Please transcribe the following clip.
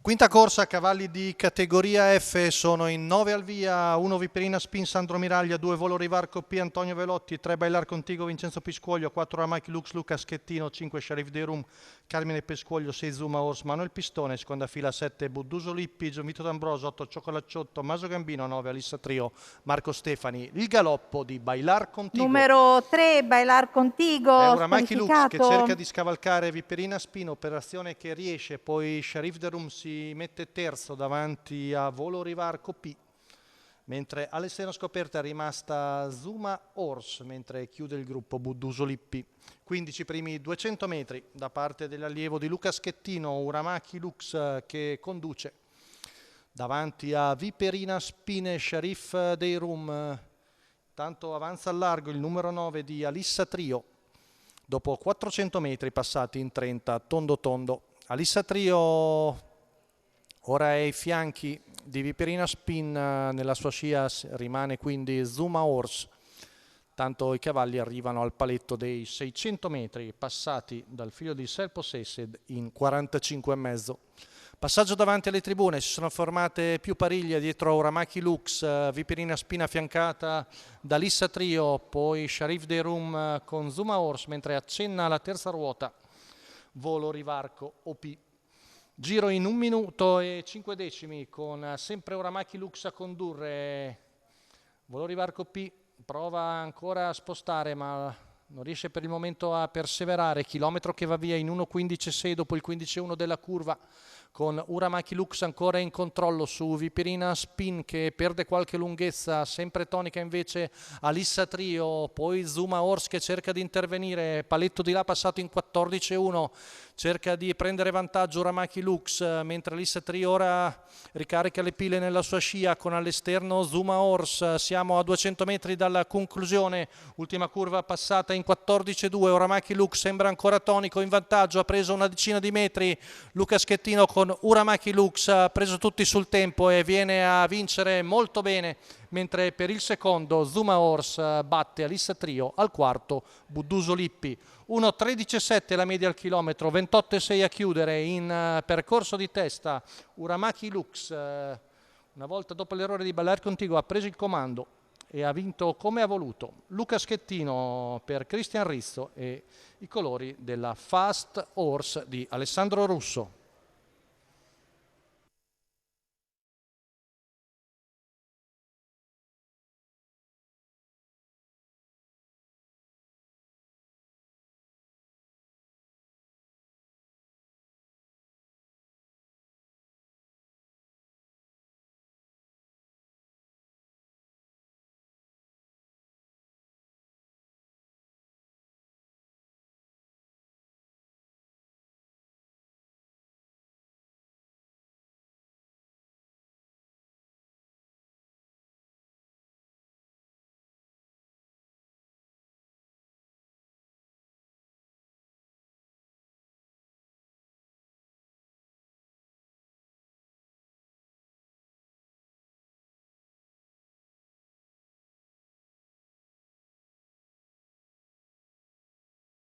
Quinta corsa, cavalli di categoria F sono in 9 al via, 1 Viperina Spin Sandro Miraglia, 2 Volo Rivarco P Antonio Velotti, 3 Bailar Contigo Vincenzo Piscuoglio, 4 Ramaki Lux Luca Schettino, 5 Sharif De Rum Carmine Pescuoglio, 6 Zuma Ors Manuel Pistone, seconda fila 7 Budduso Lippi, Vito D'Ambroso, 8 Cioccolacciotto, Maso Gambino, 9 Alissa Trio, Marco Stefani. Il galoppo di Bailar Contigo. Numero 3, Bailar Contigo, È Uramaki Lux che cerca squalificato. di scavalcare Viperina Spin, operazione che riesce, poi Sharif Derum si mette terzo davanti a Volo Rivarco P, mentre all'esterno scoperta è rimasta Zuma Ors, mentre chiude il gruppo Budduso Lippi. 15 primi 200 metri da parte dell'allievo di Luca Schettino, Uramaki Lux che conduce davanti a Viperina Spin e Sharif Dei Rum. Tanto avanza al largo il numero 9 di Alissa Trio, dopo 400 metri passati in 30 tondo tondo. Alissa Trio ora è ai fianchi di Viperina Spin, nella sua scia rimane quindi Zuma Horse. Tanto i cavalli arrivano al paletto dei 600 metri passati dal filo di Self Possessed in 45,5. Passaggio davanti alle tribune, si sono formate più pariglie dietro Uramaki Lux, Viperina Spina affiancata da Lissa Trio, poi Sharif De Rum con Zuma Horse, mentre accenna la terza ruota Volo Rivarco OP. Giro in 1 minuto e 5 decimi con sempre Uramaki Lux a condurre. Volo Rivarco P prova ancora a spostare ma non riesce per il momento a perseverare. Chilometro che va via in 1.15,6 dopo il 15,1 della curva, con Uramaki Lux ancora in controllo su Viperina Spin che perde qualche lunghezza, sempre tonica invece Alissa Trio, poi Zuma Horse che cerca di intervenire, paletto di là passato in 14,1, cerca di prendere vantaggio Uramaki Lux, mentre Alissa Trio ora ricarica le pile nella sua scia con all'esterno Zuma Horse. Siamo a 200 metri dalla conclusione, ultima curva passata in 14,2, Uramaki Lux sembra ancora tonico, in vantaggio, ha preso una decina di metri Luca Schettino con Uramaki Lux, ha preso tutti sul tempo e viene a vincere molto bene, mentre per il secondo Zuma Horse batte Alissa Trio, al quarto Budduso Lippi. 1.13,7 la media al chilometro, 28,6 a chiudere in percorso di testa. Uramaki Lux, una volta dopo l'errore di Bailar Contigo, ha preso il comando e ha vinto come ha voluto. Luca Schettino per Cristian Rizzo e i colori della Fast Horse di Alessandro Russo.